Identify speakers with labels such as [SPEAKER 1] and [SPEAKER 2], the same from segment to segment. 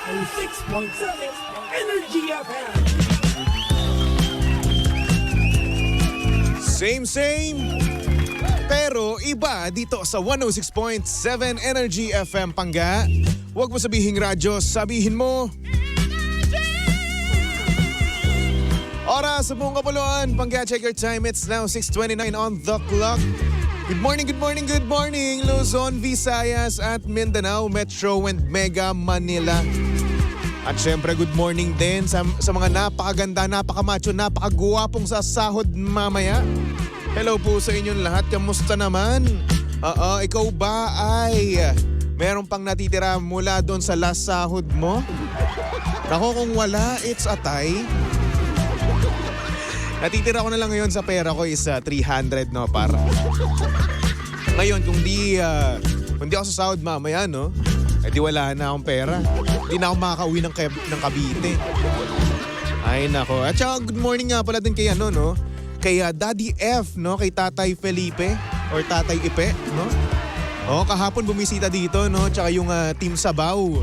[SPEAKER 1] 106.7 Energy FM.
[SPEAKER 2] Same, pero iba dito sa 106.7 Energy FM Pangga. Huwag mo sabihing radyo, sabihin mo. Oras sa buong kapuluan. Pangga, check your time. It's now 6:29 on the clock. Good morning, Luzon, Visayas at Mindanao, Metro and Mega Manila. At syempre, good morning din sa mga napakaganda, napakamacho, napakagwapong sa sahod mamaya. Hello po sa inyong lahat. Kamusta naman? Ikaw ba ay meron pang natitira mula doon sa last sahod mo? Ako kung wala, it's a tie. Natitira ko na lang ngayon sa pera ko is 300, no, para. Ngayon, kung di ako sa sahod mamaya, no, di wala na akong pera. Di na ako makakauwi ng Cavite. Ay, nako. At saka, good morning nga pala din kay no, kay Daddy F, no, kay Tatay Felipe or Tatay Ipe, no. Kahapon bumisita dito, no, tsaka yung Team Sabaw.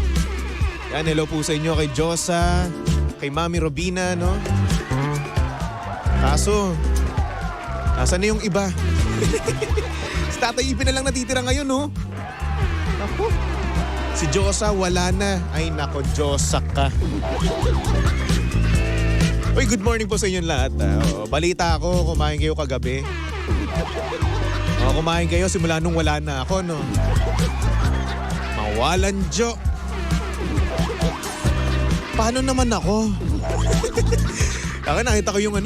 [SPEAKER 2] Yan, hello po sa inyo kay Josa, kay Mami Robina, no. Kaso, nasan na yung iba? Si Tatay Ipe na lang natitira ngayon, no? Ako. Si Josa, wala na. Ay, nako, Josa ka. Uy, good morning po sa inyong lahat. Balita ako, kumain kayo kagabi. Kumain kayo simula nung wala na ako, no? Mawalan, Jo. Paano naman ako? Ako nakita ko yung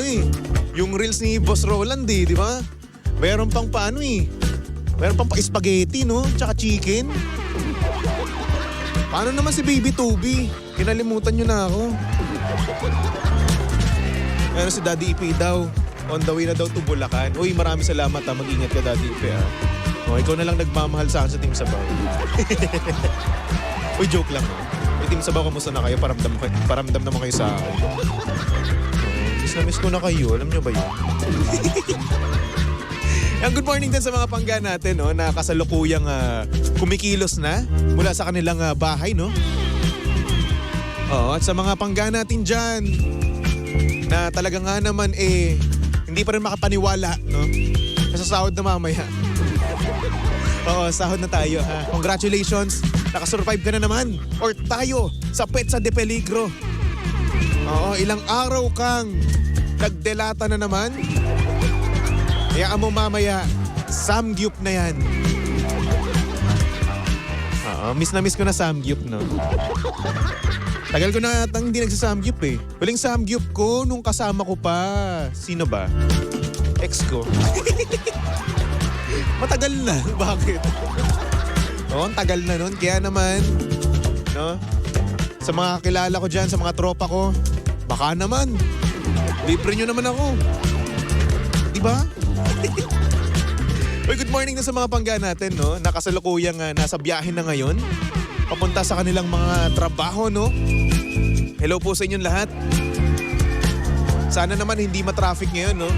[SPEAKER 2] yung reels ni Boss Roland, di ba? Meron pang meron pang spaghetti, no? Tsaka chicken. Paano naman si Baby Toby? Kinalimutan nyo na ako. Pero si Daddy Ipe daw, on the way na daw to Bulacan. Uy, maraming salamat ha. Mag-ingat ka, Daddy Ipe ha. Ikaw na lang nagmamahal sa akin sa Team Sabaw. Uy, joke lang ha. Team Sabaw, kamusta na kayo? Paramdam naman kayo sa akin. Miss ko na kayo. Alam nyo ba yun? Good morning din sa mga pangga natin, no, na kasalukuyang kumikilos na mula sa kanilang bahay, no? At sa mga pangga natin dyan na talaga nga naman hindi pa rin makapaniwala, no? Sa sahod na mamaya. Sahod na tayo, ha? Congratulations! Nakasurvive ka na naman. Or tayo sa Petsa de Peligro. Ilang araw kang nagdelata na naman. Kaya mo mamaya, Samgyup na yan. Miss na miss ko na Samgyup, no? Tagal ko na hindi nagsasamgyup eh. Huling Samgyup ko nung kasama ko pa. Sino ba? Ex ko. Matagal na. Bakit? Ang tagal na nun. Kaya naman, no? Sa mga kilala ko dyan, sa mga tropa ko, baka naman. Libre nyo naman ako. Diba? Uy, good morning na sa mga pangga natin, no? Nakasalukuyang nasa biyahe na ngayon. Papunta sa kanilang mga trabaho, no? Hello po sa inyong lahat. Sana naman hindi ma-traffic ngayon, no?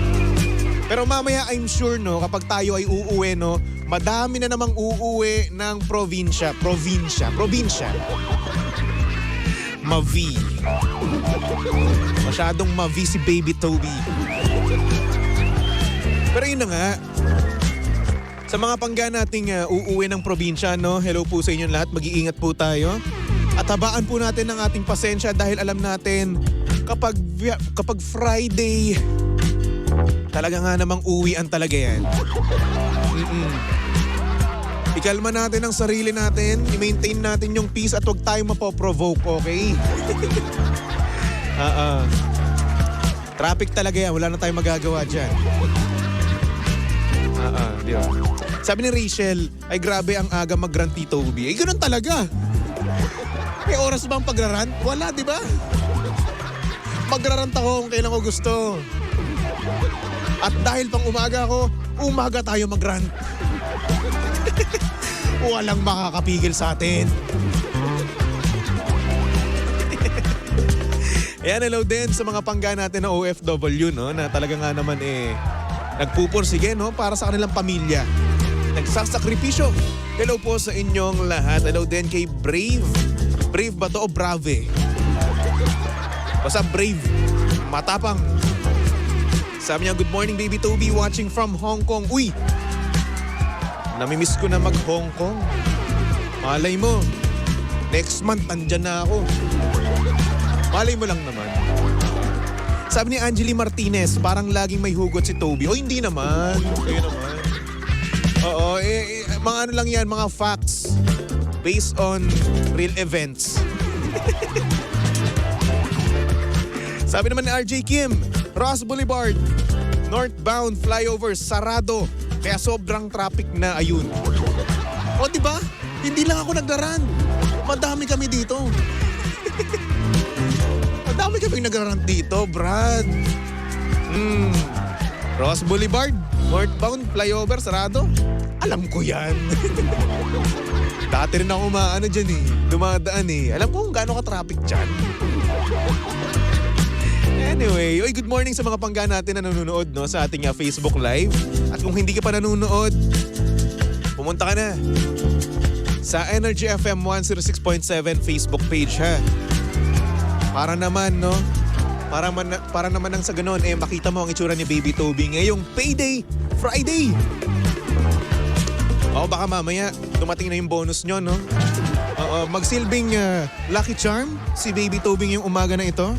[SPEAKER 2] Pero mamaya, I'm sure, no, kapag tayo ay uuwi, no, madami na namang uuwi ng probinsya. Mavi. Masyadong mavi si Baby Toby. Pero yun na nga. Sa mga pangga nating uuwi ng probinsya, no, hello po sa inyong lahat. Mag-iingat po tayo. At habaan po natin ang ating pasensya dahil alam natin kapag Friday, talaga nga namang uwian talaga yan. Ikalma natin ang sarili natin, i-maintain natin yung peace at huwag tayo mapoprovoke, okay? Traffic talaga yan, wala na tayong magagawa dyan. Di ba? Sabi ni Rachel, ay grabe ang aga mag-rant Tito Toby. Ay ganun talaga. May oras bang pagrarant? Wala, di ba? Magrarant ako kung kailan ko gusto. At dahil pang umaga ako, umaga tayo mag-rant. Walang makakapigil sa atin. Ayan, hello din sa mga pangga natin na OFW, no? Na talaga nga naman nagpupursige, no? Para sa kanilang pamilya. Nagsasakripisyo. Hello po sa inyong lahat. Hello din kay Brave. Brave ba to o brave? Basta brave. Matapang. Sabi niya, good morning baby Toby, watching from Hong Kong. Uy! Namimiss ko na mag-Hong Kong. Malay mo, next month andyan na ako. Malay mo lang naman. Sabi ni Angeli Martinez, parang laging may hugot si Toby. O hindi naman. Kayo naman. Oo, mga ano lang yan, mga facts based on real events. Sabi naman ni RJ Kim, Ross Boulevard, northbound flyover, sarado. Kaya sobrang traffic na ayun. O diba? Hindi lang ako nagdaran. Madami kami dito. Madami kami nagdaran dito, Brad. Ross Boulevard, northbound flyover, sarado. Alam ko yan. Dati rin ako dyan dumadaan Alam ko kung gaano ka-traffic dyan. Anyway, good morning sa mga pangga natin na nanonood sa ating Facebook Live. At kung hindi ka pa nanonood, pumunta ka na sa Energy FM 106.7 Facebook page ha. Para naman para naman nang sa ganon makita mo ang itsura ni Baby Toby ngayong Payday Friday. O baka mamaya dumating na yung bonus nyo magsilbing lucky charm si Baby Toby ngayong umaga na ito.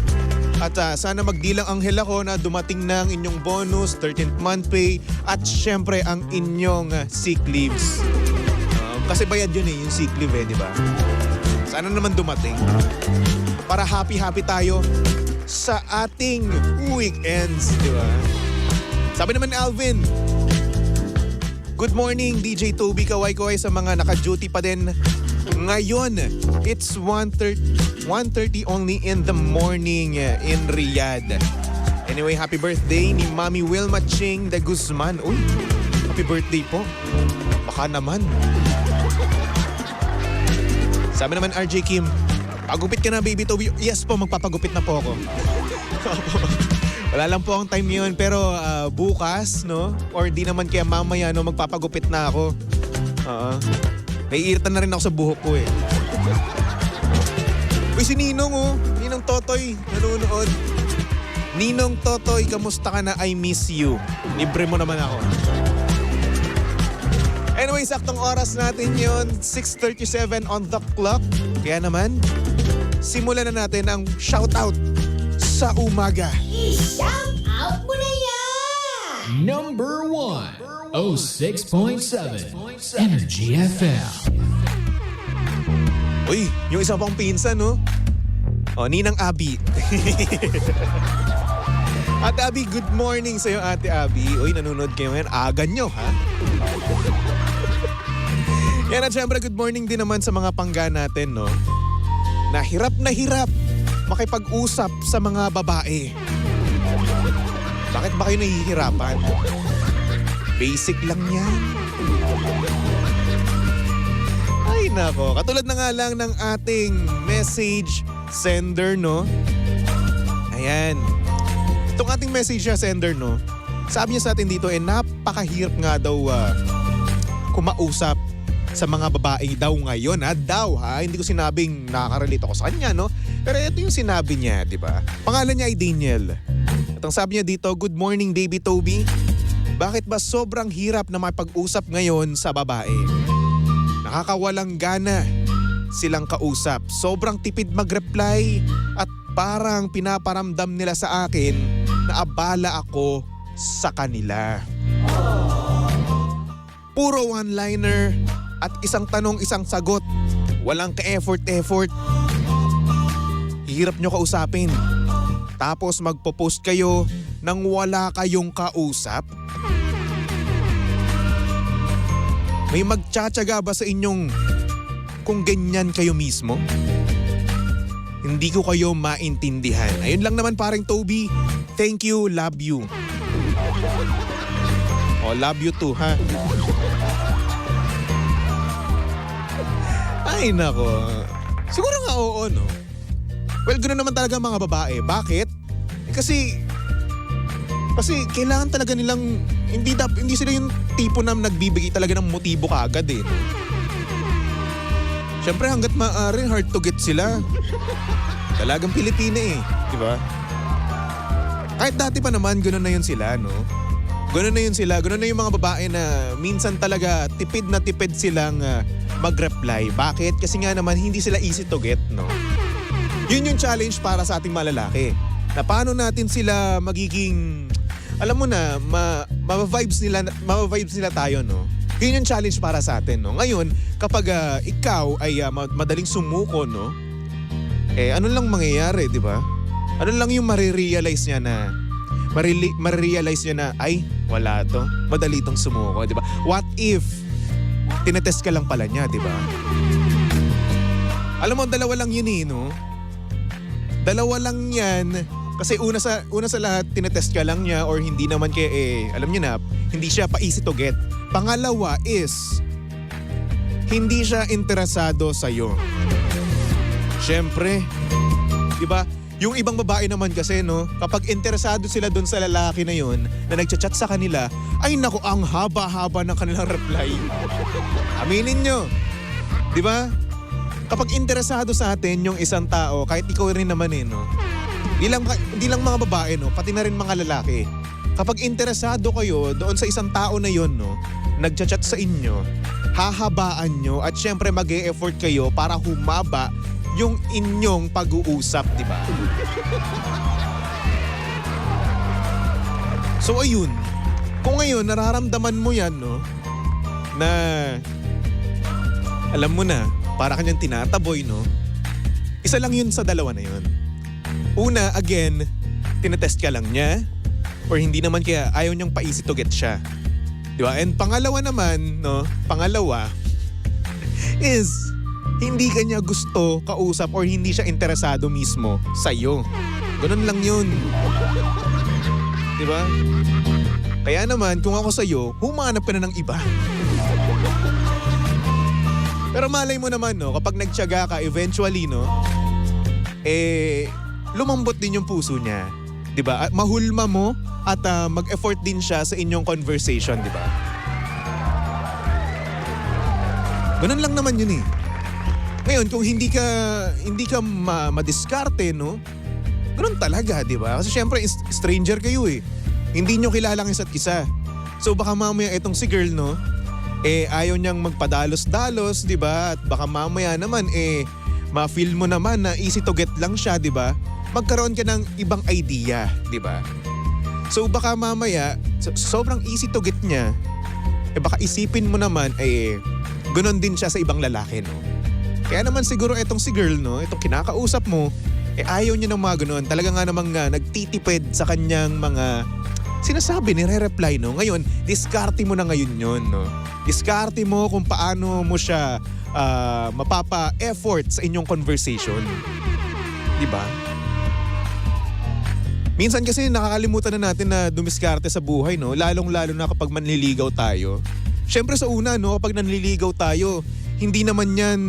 [SPEAKER 2] At sana magdilang anghel ako na dumating na ang inyong bonus, 13th month pay, at syempre ang inyong sick leaves. Kasi bayad yun yung sick leave di ba? Sana naman dumating. Para happy-happy tayo sa ating weekends, di ba? Sabi naman ni Alvin, good morning DJ Toby, kaway-kaway sa mga naka-duty pa din. Ngayon, it's 1:30 only in the morning in Riyadh. Anyway, happy birthday ni Mami Wilma Ching de Guzman. Uy, happy birthday po. Baka naman. Sabi naman RJ Kim, pagupit ka na Baby Toby. Yes po, magpapagupit na po ako. Wala lang po ang time yun, pero bukas, or di naman kaya mamaya, magpapagupit na ako. Naiirita na rin ako sa buhok ko Uy, si Ninong Ninong Totoy, nanonood. Ninong Totoy, kamusta ka na? I miss you. Libre mo naman ako. Anyway, saktong oras natin yon 6:37 on the clock. Kaya naman, simulan na natin ang shoutout sa umaga.
[SPEAKER 3] I-shout out mo na yan!
[SPEAKER 1] Number 1, 06.7 Energy FM.
[SPEAKER 2] Uy, yung isa pang pinsan, Ninang Abby. Ate Abby, good morning sa'yo, Ate Abby. Uy, nanonood kayo ngayon. Aga nyo, ha? Yan at syempre, good morning din naman sa mga pangga natin, na hirap makipag-usap sa mga babae. Bakit ba kayo nahihirapan? Basic lang yan. Ay nako, katulad na nga lang ng ating message sender, Ayan. Itong ating message sender, sabi niya sa atin dito, napakahirap nga daw kumausap sa mga babae daw ngayon, daw Hindi ko sinabing nakaka-relate ako sa kanya, Pero ito yung sinabi niya, di ba? Pangalan niya ay Daniel. At ang sabi niya dito, good morning Baby Toby. Bakit ba sobrang hirap na makipag-usap ngayon sa babae? Nakakawalang gana silang kausap. Sobrang tipid mag-reply at parang pinaparamdam nila sa akin na abala ako sa kanila. Puro one-liner at isang tanong, isang sagot. Walang ka-effort. Hirap nyo kausapin. Tapos magpo-post kayo nang wala kayong kausap. May magtsatsaga ba sa inyong kung ganyan kayo mismo? Hindi ko kayo maintindihan. Ayun lang naman paring Toby. Thank you, love you. Love you too, ha? Ay, nako. Siguro nga oo, Well, ganoon naman talaga mga babae. Bakit? Kasi kailangan talaga nilang hindi sila yung tipo na nagbibigay talaga ng motibo kaagad Siyempre hanggat maaari, hard to get sila. Talagang Pilipina eh, di ba? Kahit dati pa naman, gano'n na yun sila, no? Gano'n na yun sila. Gano'n na yung mga babae na minsan talaga tipid na tipid silang mag-reply. Bakit? Kasi nga naman, hindi sila easy to get, no? Yun yung challenge para sa ating mga lalaki. Na paano natin sila magiging, alam mo na, ma-vibes nila tayo, no? Yun yung challenge para sa atin, no? Ngayon, kapag ikaw ay madaling sumuko, no? Ano lang mangyayari, di ba? Ano lang yung marirealize niya na, marirealize niya na, ay, wala to. Madali itong sumuko, di ba? What if, tinetest ka lang pala niya, di ba? Alam mo, dalawa lang yun eh, no? Dalawa lang yan. Kasi una sa lahat, tinetest ka lang niya or hindi naman kaya alam niyo na, hindi siya pa easy to get. Pangalawa is, hindi siya interesado sa'yo. Siyempre, di ba? Yung ibang babae naman kasi, no, kapag interesado sila dun sa lalaki na yon na nagchat-chat sa kanila, ay naku, ang haba-haba ng kanilang reply. Aminin nyo. Di ba? Kapag interesado sa atin yung isang tao, kahit ikaw rin naman no, hindi lang mga babae, no, pati na rin mga lalaki. Kapag interesado kayo doon sa isang tao na yon, no, nagchat-chat sa inyo, hahabaan nyo at syempre mag-e-effort kayo para humaba yung inyong pag-uusap, di ba? So ayun, kung ngayon nararamdaman mo yan, no, na alam mo na, para kanyang tinataboy, no, isa lang yun sa dalawa na yun. Una, again, tinetest ka lang niya or hindi naman kaya ayaw niyang pa-easy to get siya. Di ba? And pangalawa naman, no, is hindi ka niya gusto kausap or hindi siya interesado mismo sa'yo. Ganun lang yun. Di ba? Kaya naman, kung ako sa'yo, humanap ka na ng iba. Pero malay mo naman, no, kapag nagtiyaga ka, eventually, no, lumambot din yung puso niya. Di ba? Mahulma mo at mag-effort din siya sa inyong conversation, di ba? Ganun lang naman yun eh. Ngayon, kung hindi ka madiskarte, no? Ganun talaga, di ba? Kasi syempre, stranger kayo eh. Hindi nyo kilala ang isa't isa. So baka mamaya itong si girl, no? Ayaw niyang magpadalos-dalos, di ba? At baka mamaya naman, ma-feel mo naman na easy to get lang siya, di ba? Magkaroon ka ng ibang idea, di ba? So baka mamaya, sobrang easy to get niya, baka isipin mo naman, ganon din siya sa ibang lalaki, no? Kaya naman siguro itong si girl, no, itong kinakausap mo, ayaw niya ng mga ganon. Talaga nga namang nagtitipid sa kanyang mga sinasabi, nire-reply, no? Ngayon, diskarte mo na ngayon yun, no? Diskarte mo kung paano mo siya mapapa-effort sa inyong conversation. Di ba? Minsan kasi nakakalimutan na natin na dumiskarte sa buhay, no? Lalong-lalo na kapag manliligaw tayo. Siyempre sa una, no, kapag nanliligaw tayo, hindi naman yan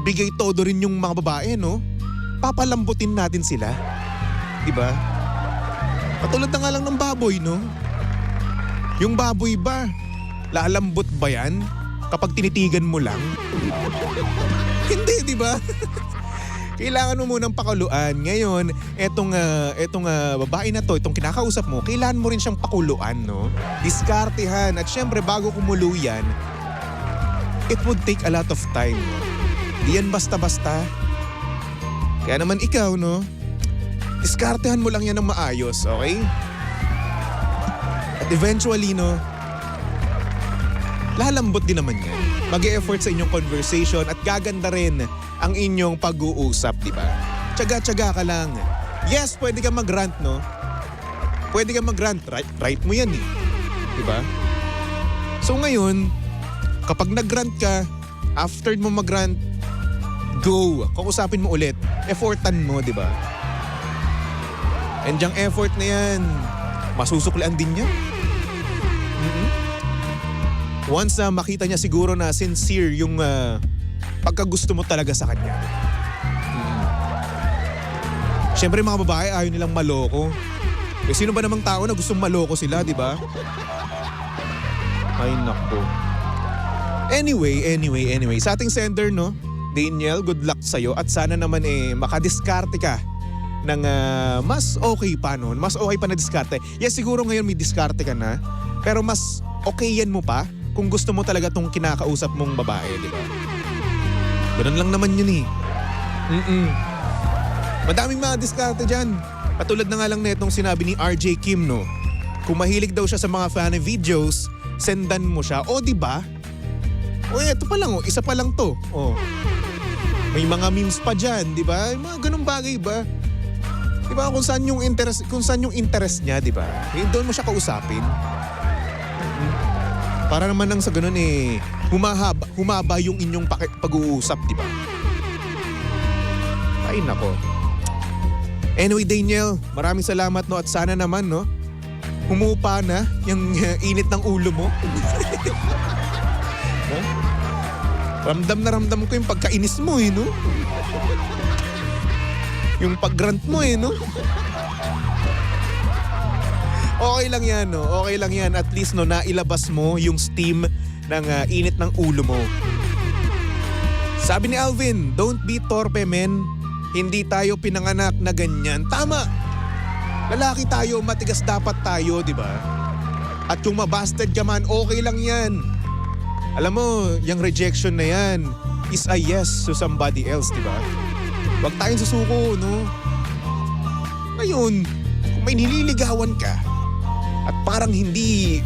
[SPEAKER 2] bigay todo rin yung mga babae, no? Papalambutin natin sila. Diba? Katulad na nga lang ng baboy, no? Yung baboy ba, lalambot ba yan kapag tinitigan mo lang? Hindi, diba? Kailangan mo munang pakuluan. Ngayon, etong babae na to, itong kinakausap mo, kailangan mo rin siyang pakuluan, no? Diskartehan. At syempre, bago kumulo yan, it would take a lot of time, no? Di yan basta-basta. Kaya naman ikaw, no? Diskartehan mo lang yan ng maayos, okay? At eventually, no? Lalambot din naman yan. Mag-e-effort sa inyong conversation at gaganda rin ang inyong pag-uusap, di ba? Tiyaga-tiyaga ka lang. Yes, pwede kang mag-rant, no? Pwede kang mag-rant. Right mo yan, eh. Di ba? So ngayon, kapag nag-rant ka, after mo mag-rant, go. Kausapin mo ulit. Effortan mo, di ba? And yung effort na yan, masusuklian din niya. Once na makita niya siguro na sincere yung pagkagusto mo talaga sa kanya. Siyempre mga babae ayaw nilang maloko. Sino ba namang tao na gustong maloko sila, di ba? Ay nako. Anyway. Sa ating sender, no? Daniel, good luck sa'yo at sana naman makadiskarte ka ng mas okay pa nun. Mas okay pa na diskarte. Yes, siguro ngayon may diskarte ka na, pero mas okay yan mo pa kung gusto mo talaga tong kinakausap mong babae, di ba? Ganun lang naman yun Madaming mga diskarte dyan. Katulad na nga lang netong sinabi ni RJ Kim, no? Kung mahilig daw siya sa mga fan videos, sendan mo siya. O, di ba? O, eto pa lang, isa pa lang to. O. May mga memes pa dyan, di ba? Mga ganung bagay ba? Di ba? Kung saan yung interest niya, di ba? Doon mo siya kausapin. Para naman nang sa ganun humaba yung inyong pag-uusap, di ba? Ay, nako. Anyway, Daniel, maraming salamat, no? At sana naman, no? Humupa na yung init ng ulo mo. No? Ramdam na ramdam ko yung pagkainis mo, no? Yung pag-grant mo, no? Okay lang yan, no? Okay lang yan. At least, no, nailabas mo yung steam ng init ng ulo mo. Sabi ni Alvin, don't be torpe, men. Hindi tayo pinanganak na ganyan. Tama! Lalaki tayo, matigas dapat tayo, di ba? At kung mabasted ka man, okay lang yan. Alam mo, yung rejection na yan is a yes to somebody else, di ba? Huwag tayong susuko, no? Ngayon, kung may nililigawan ka at parang hindi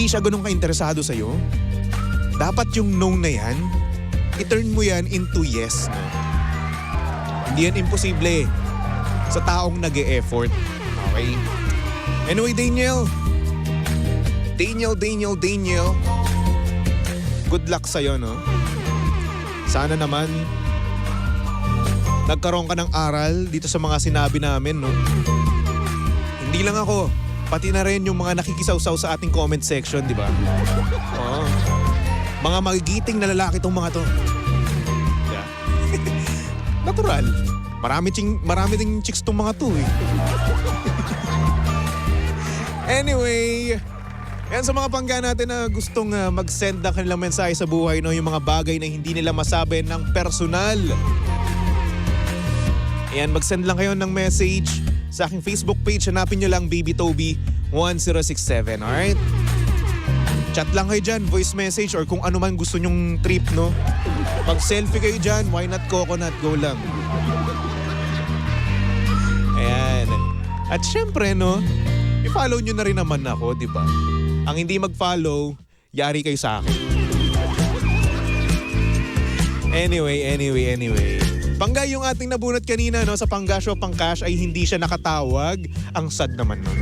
[SPEAKER 2] siya ganun ka-interesado sa'yo, dapat yung no na yan, i-turn mo yan into yes, no? Hindi yan imposible sa taong nag-e-effort. Okay? Anyway, Daniel. Good luck sa'yo, no? Sana naman nagkaroon ka ng aral dito sa mga sinabi namin, no? Hindi lang ako, pati na rin yung mga nakikisawsaw sa ating comment section, di ba? Oo. Mga magigiting na lalaki tong mga to. Yeah. Natural. Marami ding chicks tong mga to, eh. Anyway, yan sa mga pangga natin na gustong mag-send ng kanilang mensahe sa buhay, no? Yung mga bagay na hindi nila masabi ng personal. Ayan, mag-send lang kayo ng message sa aking Facebook page. Hanapin nyo lang Baby Toby 1067, alright? Chat lang kayo dyan, voice message or kung ano man gusto nyong trip, no? Pag-selfie kayo dyan, why not coconut? Go lang. Ayan. At syempre, no? I-follow nyo na rin naman ako, di ba? Ang hindi mag-follow, yari kayo sa akin. Anyway. Pangga yung ating nabunot kanina, no, sa Pangga Show Pangcash ay hindi siya nakatawag. Ang sad naman nun.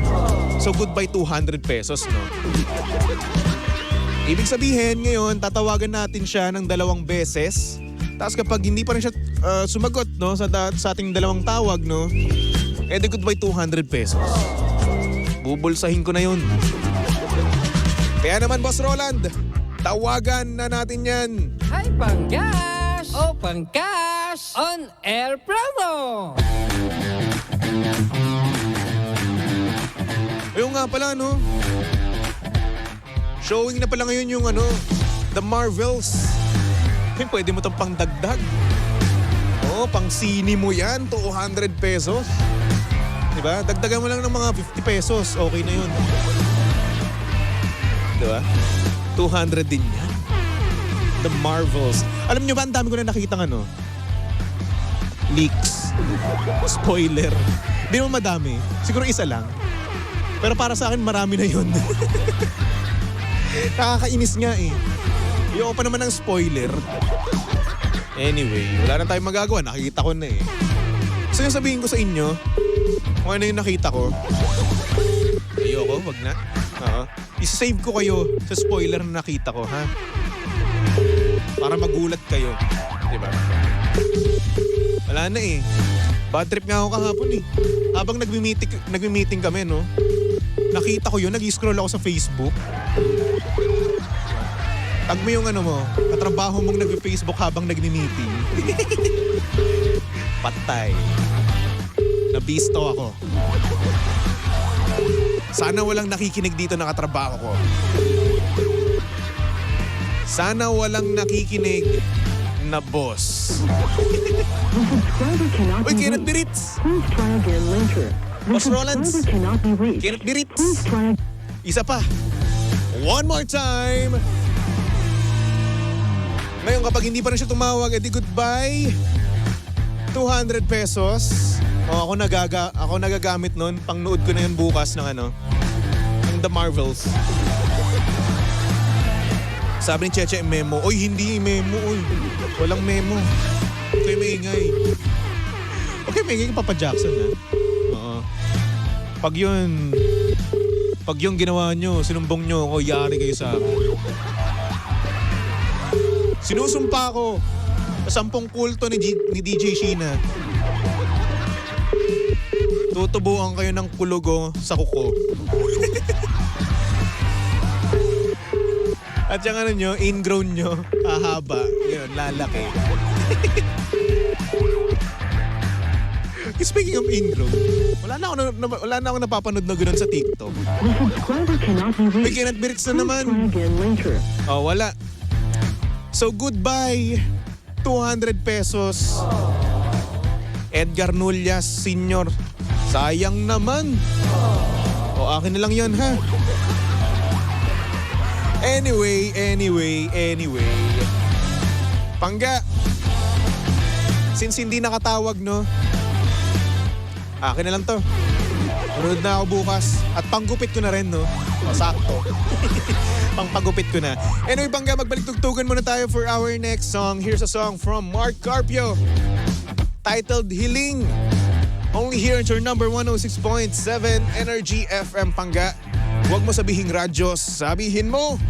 [SPEAKER 2] So goodbye 200 pesos, no? Ibig sabihin ngayon, tatawagan natin siya ng 2 beses. Tapos kapag hindi pa rin siya sumagot, no, sa ating 2 tawag, no, edi goodbye 200 pesos. Bubulsahin ko na yun. Kaya naman, Boss Roland, tawagan na natin yan.
[SPEAKER 4] Hi, Pangcash! Oh, Pangcash! On air promo!
[SPEAKER 2] Ayun nga pala, no? Showing na pala ngayon yung The Marvels. Pwede mo itong pangdagdag. Pang sini mo yan, 200 pesos. Diba? Dagdagan mo lang ng mga 50 pesos. Okay na yun. Diba? 200 din yan. The Marvels. Alam nyo ba, ang dami ko na nakikita leaks. Spoiler. Di naman madami. Siguro isa lang. Pero para sa akin, marami na yun. Nakakainis nga eh. Ayoko pa naman ng spoiler. Anyway, wala na tayong magagawa. Nakikita ko na eh. So yung sabihin ko sa inyo, kung ano yung nakita ko, ayoko, wag na. I-save ko kayo sa spoiler na nakita ko, ha? Para magulat kayo. Diba? Wala na eh. Bad trip nga ako kahapon eh. Habang nagmi-meeting kami, no? Nakita ko yun, nag-scroll ako sa Facebook. Tag mo yung katrabaho mong nag-Facebook habang nagmi-meeting. Patay. Nabisto ako. Sana walang nakikinig dito na katrabaho ko. Sana walang nakikinig na boss.
[SPEAKER 5] The subscriber cannot
[SPEAKER 2] Uy,
[SPEAKER 5] be
[SPEAKER 2] Kenneth
[SPEAKER 5] reached.
[SPEAKER 2] Biritz!
[SPEAKER 5] Please try again later. The
[SPEAKER 2] Boss Rolands.
[SPEAKER 5] subscriber cannot be reached.
[SPEAKER 2] Kenneth Biritz!
[SPEAKER 5] Please try
[SPEAKER 2] Isa pa. One more time. Ngayon kapag hindi pa rin siya tumawag, edi goodbye. 200 pesos. O, ako nagagamit nun. Pangnood ko na yun bukas ng ng The Marvels. Sabi ni Cheche, memo. Oy, hindi memo. Oy, walang memo. Okay, maingay. Okay, maingay ka Papa Jackson, ha? Oo. Pag yung ginawa nyo, sinumbong nyo ako, yari kayo sa akin. Sinusumpa ko sa 10 kulto ni DJ Sheena. Tutubuan kayo ng kulugo sa kuko. At yung nyo, ingrown nyo, hahaba. Yun, lalaki. Speaking of ingrown, wala na ako napapanood na gano'n sa TikTok.
[SPEAKER 5] The subscriber cannot be
[SPEAKER 2] May
[SPEAKER 5] reached.
[SPEAKER 2] Kenneth Biritz na
[SPEAKER 5] Please
[SPEAKER 2] naman.
[SPEAKER 5] try again later.
[SPEAKER 2] Oh, wala. So, goodbye. 200 pesos. Edgar Nullas, Senior. Sayang naman. O, akin na lang yun, ha? Anyway. Pangga. Since hindi nakatawag, no? Akin na lang to. Manood na ako bukas. At panggupit ko na rin, no? Sakto. Pangpagupit ko na. Anyway, Pangga, magbalik tugtugan muna tayo for our next song. Here's a song from Mark Carpio titled Hiling. Only here at your number 106.7 Energy FM, Pangga. Huwag mo sabihing radyo, sabihin mo